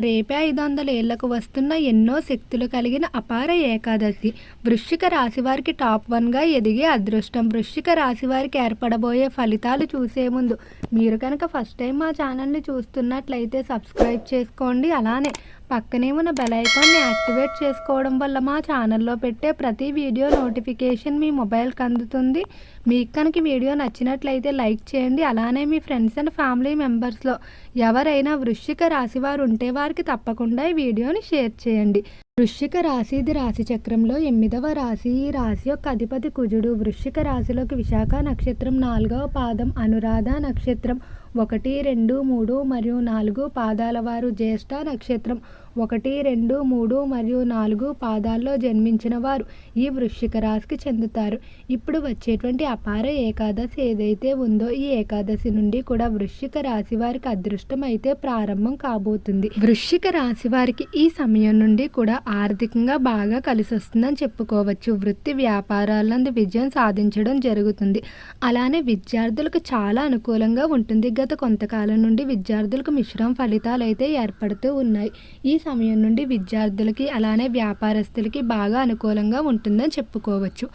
రేపే 500 ఏళ్లకు వస్తున్న ఎన్నో శక్తులు కలిగిన అపార ఏకాదశి. వృశ్చిక రాశి వారికి టాప్ 1గా ఎదిగే అదృష్టం. వృశ్చిక రాశి వారికి ఏర్పడబోయే ఫలితాలు చూసే ముందు మీరు కనుక ఫస్ట్ టైం మా ఛానల్ని చూస్తున్నట్లయితే సబ్స్క్రైబ్ చేసుకోండి. అలానే పక్కనే ఉన్న బెల్ ఐకాన్ని యాక్టివేట్ చేసుకోవడం వల్ల మా ఛానల్లో పెట్టే ప్రతి వీడియో నోటిఫికేషన్ మీ మొబైల్కి అందుతుంది. మీకు కనుక వీడియో నచ్చినట్లయితే లైక్ చేయండి. అలానే మీ ఫ్రెండ్స్ అండ్ ఫ్యామిలీ మెంబర్స్లో ఎవరైనా వృశ్చిక రాశి వారు ఉంటే వారికి తప్పకుండా ఈ వీడియోని షేర్ చేయండి. వృశ్చిక రాశి ఇది రాశి చక్రంలో 8వ రాశి. ఈ రాశి యొక్క అధిపతి కుజుడు. వృశ్చిక రాశిలోకి విశాఖ నక్షత్రం 4వ పాదం, అనురాధ నక్షత్రం 1, 2, 3 మరియు 4 పాదాల వారు, జ్యేష్ఠ నక్షత్రం 1, 2, 3 మరియు 4 పాదాల్లో జన్మించిన వారు ఈ వృశ్చిక రాశికి చెందుతారు. ఇప్పుడు వచ్చేటువంటి అపార ఏకాదశి ఏదైతే ఉందో ఈ ఏకాదశి నుండి కూడా వృశ్చిక రాశి వారికి అదృష్టం అయితే ప్రారంభం కాబోతుంది. వృశ్చిక రాశి వారికి ఈ సమయం నుండి కూడా ఆర్థికంగా బాగా కలిసి వస్తుందని చెప్పుకోవచ్చు. వృత్తి వ్యాపారాలందు విజయం సాధించడం జరుగుతుంది. అలానే విద్యార్థులకు చాలా అనుకూలంగా ఉంటుంది. గత కొంతకాలం నుండి విద్యార్థులకు మిశ్రమ ఫలితాలు అయితే ఏర్పడుతూ ఉన్నాయి. ఈ సమయం నుండి విద్యార్థులకి అలానే వ్యాపారస్తులకి బాగా అనుకూలంగా ఉంటుందని చెప్పుకోవచ్చు.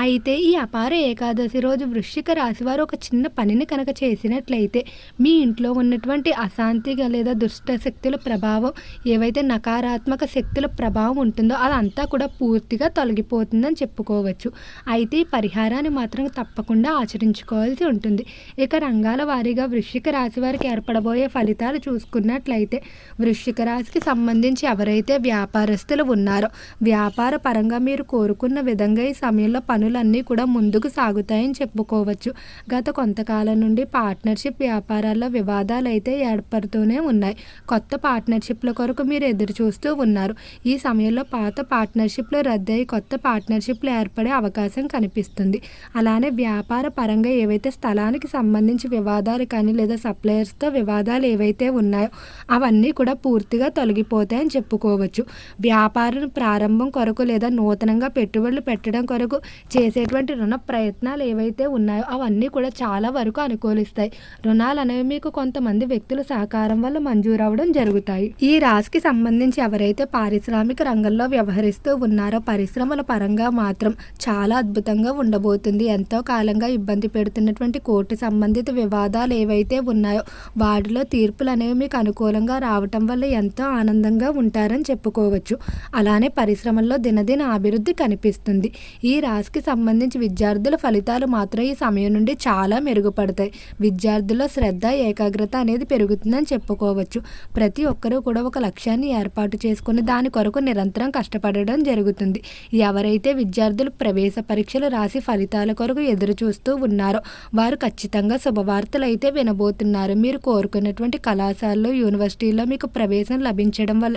అయితే ఈ అపార ఏకాదశి రోజు వృశ్చిక రాశి వారు ఒక చిన్న పనిని కనుక చేసినట్లయితే మీ ఇంట్లో ఉన్నటువంటి అశాంతిగా లేదా దుష్ట శక్తుల ప్రభావం, ఏవైతే నకారాత్మక శక్తుల ప్రభావం ఉంటుందో అదంతా కూడా పూర్తిగా తొలగిపోతుందని చెప్పుకోవచ్చు. అయితే ఈ పరిహారాన్ని మాత్రం తప్పకుండా ఆచరించుకోవాల్సి ఉంటుంది. ఇక రంగాల వారీగా వృశ్చిక రాశి వారికి ఏర్పడబోయే ఫలితాలు చూసుకున్నట్లయితే వృశ్చిక రాశికి సంబంధించి ఎవరైతే వ్యాపారస్తులు ఉన్నారో వ్యాపార పరంగా మీరు కోరుకున్న విధంగా ఈ సమయంలో పనులన్నీ కూడా ముందుకు సాగుతాయని చెప్పుకోవచ్చు. గత కొంతకాలం నుండి పార్ట్నర్షిప్ వ్యాపారాల్లో వివాదాలు అయితే ఏర్పడుతూనే ఉన్నాయి. కొత్త పార్ట్నర్షిప్ల కొరకు మీరు ఎదురు చూస్తూ ఉన్నారు. ఈ సమయంలో పాత పార్ట్నర్షిప్లు రద్దయి కొత్త పార్ట్నర్షిప్లు ఏర్పడే అవకాశం కనిపిస్తుంది. అలానే వ్యాపార పరంగా ఏవైతే స్థలానికి సంబంధించి వివాదాలు కానీ లేదా సప్లయర్స్తో వివాదాలు ఏవైతే ఉన్నాయో అవన్నీ కూడా పూర్తిగా తొలగిపోతాయని చెప్పుకోవచ్చు. వ్యాపారం ప్రారంభం కొరకు లేదా నూతనంగా పెట్టుబడులు పెట్టడం కొరకు చేసేటువంటి రుణ ప్రయత్నాలు ఏవైతే ఉన్నాయో అవన్నీ కూడా చాలా వరకు అనుకూలిస్తాయి. రుణాలు అనేవి మీకు కొంతమంది వ్యక్తుల సహకారం వల్ల మంజూరు అవ్వడం జరుగుతాయి. ఈ రాశికి సంబంధించి ఎవరైతే పారిశ్రామిక రంగంలో వ్యవహరిస్తూ ఉన్నారో పరిశ్రమల పరంగా మాత్రం చాలా అద్భుతంగా ఉండబోతుంది. ఎంతో కాలంగా ఇబ్బంది పెడుతున్నటువంటి కోర్టు సంబంధిత వివాదాలు ఏవైతే ఉన్నాయో వాటిలో తీర్పులు అనేవి మీకు అనుకూలంగా రావటం వల్ల ఎంతో ఆనందంగా ఉంటారని చెప్పుకోవచ్చు. అలానే పరిశ్రమల్లో దినదిన అభివృద్ధి కనిపిస్తుంది. ఈ రాశికి సంబంధించి విద్యార్థుల ఫలితాలు మాత్రం ఈ సమయం నుండి చాలా మెరుగుపడతాయి. విద్యార్థుల్లో శ్రద్ధ, ఏకాగ్రత అనేది పెరుగుతుందని చెప్పుకోవచ్చు. ప్రతి ఒక్కరూ కూడా ఒక లక్ష్యాన్ని ఏర్పాటు చేసుకుని దాని కొరకు నిరంతరం కష్టపడడం జరుగుతుంది. ఎవరైతే విద్యార్థులు ప్రవేశ పరీక్షలు రాసి ఫలితాల కొరకు ఎదురు చూస్తూ ఉన్నారో వారు ఖచ్చితంగా శుభవార్తలు అయితే వినబోతున్నారు. మీరు కోరుకున్నటువంటి కళాశాలలో, యూనివర్సిటీలో మీకు ప్రవేశం లభించడం వల్ల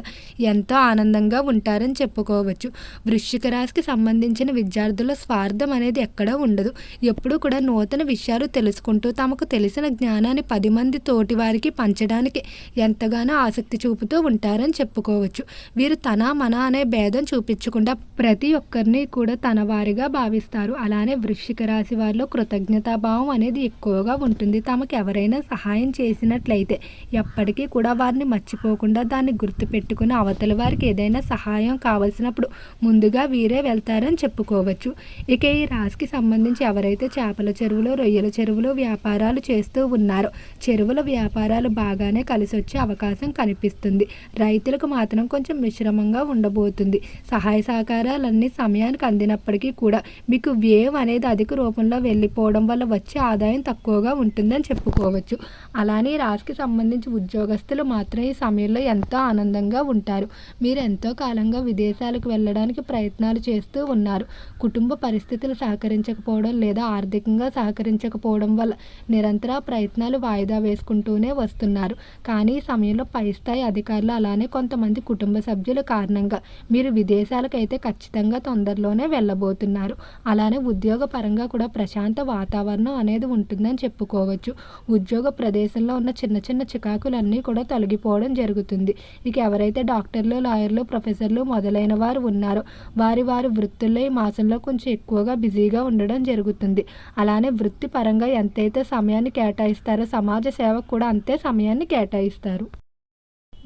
ఎంతో ఆనందంగా ఉంటారని చెప్పుకోవచ్చు. వృశ్చిక రాశికి సంబంధించిన విద్యార్థుల స్వార్థం అనేది ఎక్కడా ఉండదు. ఎప్పుడూ కూడా నూతన విషయాలు తెలుసుకుంటూ తమకు తెలిసిన జ్ఞానాన్ని 10 మంది తోటి వారికి పంచడానికి ఎంతగానో ఆసక్తి చూపుతూ ఉంటారని చెప్పుకోవచ్చు. వీరు తన మన అనే భేదం చూపించకుండా ప్రతి ఒక్కరిని కూడా తన వారిగా భావిస్తారు. అలానే వృశ్చిక రాశి వారిలో కృతజ్ఞతాభావం అనేది ఎక్కువగా ఉంటుంది. తమకు ఎవరైనా సహాయం చేసినట్లయితే ఎప్పటికీ కూడా వారిని మర్చిపోకుండా దాన్ని గుర్తుపెట్టుకుని అవతల వారికి ఏదైనా సహాయం కావలసినప్పుడు ముందుగా వీరే వెళ్తారని చెప్పుకోవచ్చు. ఇక ఈ రాశికి సంబంధించి ఎవరైతే చేపల చెరువులో, రొయ్యల చెరువులో వ్యాపారాలు చేస్తూ ఉన్నారో చెరువుల వ్యాపారాలు బాగానే కలిసి వచ్చే అవకాశం కనిపిస్తుంది. రైతులకు మాత్రం కొంచెం మిశ్రమంగా ఉండబోతుంది. సహాయ సహకారాలన్నీ సమయానికి అందినప్పటికీ కూడా మీకు వ్యయం అనేది అధిక రూపంలో వెళ్ళిపోవడం వల్ల వచ్చే ఆదాయం తక్కువగా ఉంటుందని చెప్పుకోవచ్చు. అలానే రాశికి సంబంధించి ఉద్యోగస్తులు మాత్రం ఈ సమయంలో ఎంతో ఆనందంగా ఉంటారు. మీరు ఎంతో కాలంగా విదేశాలకు వెళ్ళడానికి ప్రయత్నాలు చేస్తూ ఉన్నారు. కుటుంబ పరిస్థితులు సహకరించకపోవడం లేదా ఆర్థికంగా సహకరించకపోవడం వల్ల నిరంతర ప్రయత్నాలు వాయిదా వేసుకుంటూనే వస్తున్నారు. కానీ ఈ సమయంలో పై స్థాయి అధికారులు అలానే కొంతమంది కుటుంబ సభ్యుల కారణంగా మీరు విదేశాలకైతే ఖచ్చితంగా తొందరలోనే వెళ్ళబోతున్నారు. అలానే ఉద్యోగ పరంగా కూడా ప్రశాంత వాతావరణం అనేది ఉంటుందని చెప్పుకోవచ్చు. ఉద్యోగ ప్రదేశంలో ఉన్న చిన్న చిన్న చికాకులన్నీ కూడా తొలగిపోవడం జరుగుతుంది. ఇక ఎవరైతే డాక్టర్లు, లాయర్లు, ప్రొఫెసర్లు మొదలైన వారు ఉన్నారో వారి వృత్తుల్లో ఈ మాసంలో కొంచెం ఎక్కువగా బిజీగా ఉండడం జరుగుతుంది. అలానే వృత్తిపరంగా ఎంతైతే సమయాన్ని కేటాయిస్తారో సమాజ సేవకు కూడా అంతే సమయాన్ని కేటాయిస్తారు.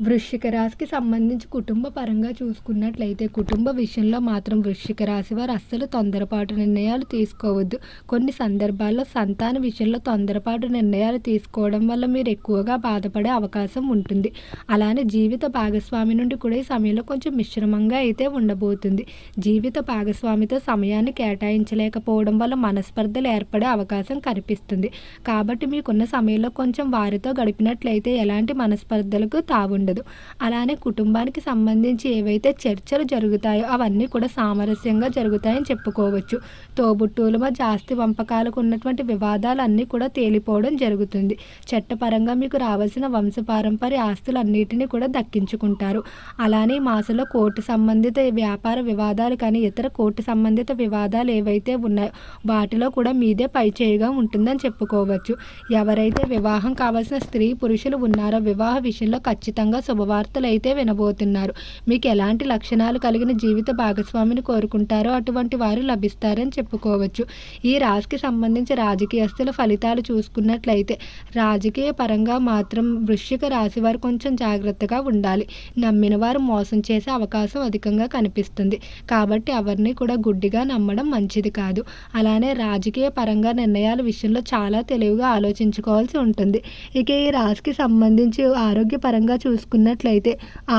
వృశ్చిక రాశికి సంబంధించి కుటుంబ పరంగా చూసుకున్నట్లయితే కుటుంబ విషయంలో మాత్రం వృశ్చిక రాశి వారు అస్సలు తొందరపాటు నిర్ణయాలు తీసుకోవద్దు. కొన్ని సందర్భాల్లో సంతాన విషయంలో తొందరపాటు నిర్ణయాలు తీసుకోవడం వల్ల మీరు ఎక్కువగా బాధపడే అవకాశం ఉంటుంది. అలానే జీవిత భాగస్వామి నుండి కూడా ఈ సమయంలో కొంచెం మిశ్రమంగా అయితే ఉండబోతుంది. జీవిత భాగస్వామితో సమయాన్ని కేటాయించలేకపోవడం వల్ల మనస్పర్ధలు ఏర్పడే అవకాశం కనిపిస్తుంది. కాబట్టి మీకున్న సమయంలో కొంచెం వారితో గడిపినట్లయితే ఎలాంటి మనస్పర్ధలకు తావుండదు. అలానే కుటుంబానికి సంబంధించి ఏవైతే చర్చలు జరుగుతాయో అవన్నీ కూడా సామరస్యంగా జరుగుతాయని చెప్పుకోవచ్చు. తోబుట్టువుల మధ్య ఆస్తి పంపకాలకు ఉన్నటువంటి వివాదాలు అన్నీ కూడా తేలిపోవడం జరుగుతుంది. చట్టపరంగా మీకు రావాల్సిన వంశపారంపర్య ఆస్తులన్నిటినీ కూడా దక్కించుకుంటారు. అలానే ఈ మాసంలో కోర్టు సంబంధిత వ్యాపార వివాదాలు కానీ ఇతర కోర్టు సంబంధిత వివాదాలు ఏవైతే ఉన్నాయో వాటిలో కూడా మీదే పైచేయిగా ఉంటుందని చెప్పుకోవచ్చు. ఎవరైతే వివాహం కావాల్సిన స్త్రీ పురుషులు ఉన్నారో వివాహ విషయంలో ఖచ్చితంగా శుభవార్తలు అయితే వినబోతున్నారు. మీకు ఎలాంటి లక్షణాలు కలిగిన జీవిత భాగస్వామిని కోరుకుంటారో అటువంటి వారు లభిస్తారని చెప్పుకోవచ్చు. ఈ రాశికి సంబంధించి రాజకీయస్తుల ఫలితాలు చూసుకున్నట్లయితే రాజకీయ పరంగా మాత్రం వృశ్చిక రాశి వారు కొంచెం జాగ్రత్తగా ఉండాలి. నమ్మిన వారు మోసం చేసే అవకాశం అధికంగా కనిపిస్తుంది. కాబట్టి ఎవరిని కూడా గుడ్డిగా నమ్మడం మంచిది కాదు. అలానే రాజకీయ పరంగా నిర్ణయాల విషయంలో చాలా తెలివిగా ఆలోచించుకోవాల్సి ఉంటుంది. ఇక ఈ రాశికి సంబంధించి ఆరోగ్యపరంగా చూసుకున్నట్లయితే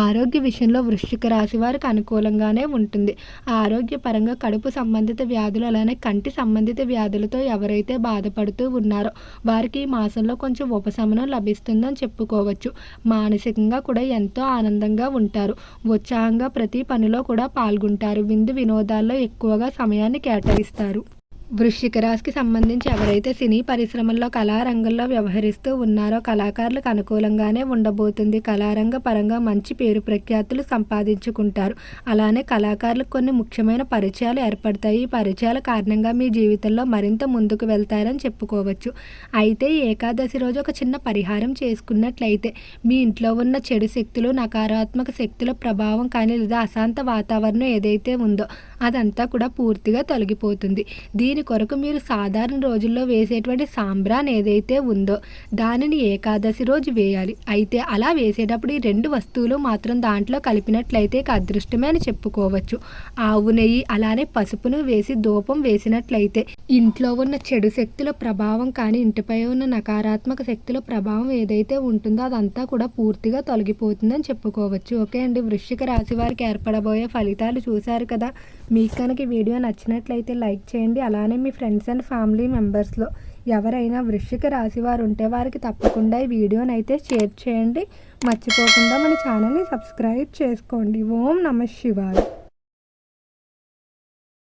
ఆరోగ్య విషయంలో వృశ్చిక రాశి వారికి అనుకూలంగానే ఉంటుంది. ఆరోగ్యపరంగా కడుపు సంబంధిత వ్యాధులు అలానే కంటి సంబంధిత వ్యాధులతో ఎవరైతే బాధపడుతూ ఉన్నారో వారికి ఈ మాసంలో కొంచెం ఉపశమనం లభిస్తుందని చెప్పుకోవచ్చు. మానసికంగా కూడా ఎంతో ఆనందంగా ఉంటారు. ఉత్సాహంగా ప్రతి పనిలో కూడా పాల్గొంటారు. విందు వినోదాల్లో ఎక్కువగా సమయాన్ని కేటాయిస్తారు. వృశ్చిక రాశికి సంబంధించి ఎవరైతే సినీ పరిశ్రమల్లో కళారంగంలో వ్యవహరిస్తూ ఉన్నారో కళాకారులకు అనుకూలంగానే ఉండబోతుంది. కళారంగ పరంగా మంచి పేరు ప్రఖ్యాతులు సంపాదించుకుంటారు. అలానే కళాకారులకు కొన్ని ముఖ్యమైన పరిచయాలు ఏర్పడతాయి. ఈ పరిచయాల కారణంగా మీ జీవితంలో మరింత ముందుకు వెళ్తారని చెప్పుకోవచ్చు. అయితే ఈ ఏకాదశి రోజు ఒక చిన్న పరిహారం చేసుకున్నట్లయితే మీ ఇంట్లో ఉన్న చెడు శక్తులు నకారాత్మక శక్తుల ప్రభావం కానీ లేదా అశాంత వాతావరణం ఏదైతే ఉందో అదంతా కూడా పూర్తిగా తొలగిపోతుంది. దీని కొరకు మీరు సాధారణ రోజుల్లో వేసేటువంటి సాంబ్రాన్ ఏదైతే ఉందో దానిని ఏకాదశి రోజు వేయాలి. అయితే అలా వేసేటప్పుడు ఈ 2 వస్తువులు మాత్రం దాంట్లో కలిపినట్లయితే అదృష్టమే అని చెప్పుకోవచ్చు. ఆవు నెయ్యి అలానే పసుపును వేసి ధూపం వేసినట్లయితే ఇంట్లో ఉన్న చెడు శక్తుల ప్రభావం కానీ ఇంటిపై ఉన్న నకారాత్మక శక్తుల ప్రభావం ఏదైతే ఉంటుందో అదంతా కూడా పూర్తిగా తొలగిపోతుందని చెప్పుకోవచ్చు. ఓకే అండి, వృశ్చిక రాశి వారికి ఏర్పడబోయే ఫలితాలు చూశారు కదా. మీకు కనుక ఈ వీడియో నచ్చినట్లయితే లైక్ చేయండి. అలానే మీ ఫ్రెండ్స్ అండ్ ఫ్యామిలీ మెంబర్స్లో ఎవరైనా వృశ్చిక రాశి వారు ఉంటే వారికి తప్పకుండా ఈ వీడియోని అయితే షేర్ చేయండి. మర్చిపోకుండా మన ఛానల్ని సబ్స్క్రైబ్ చేసుకోండి. ఓం నమః శివాయ.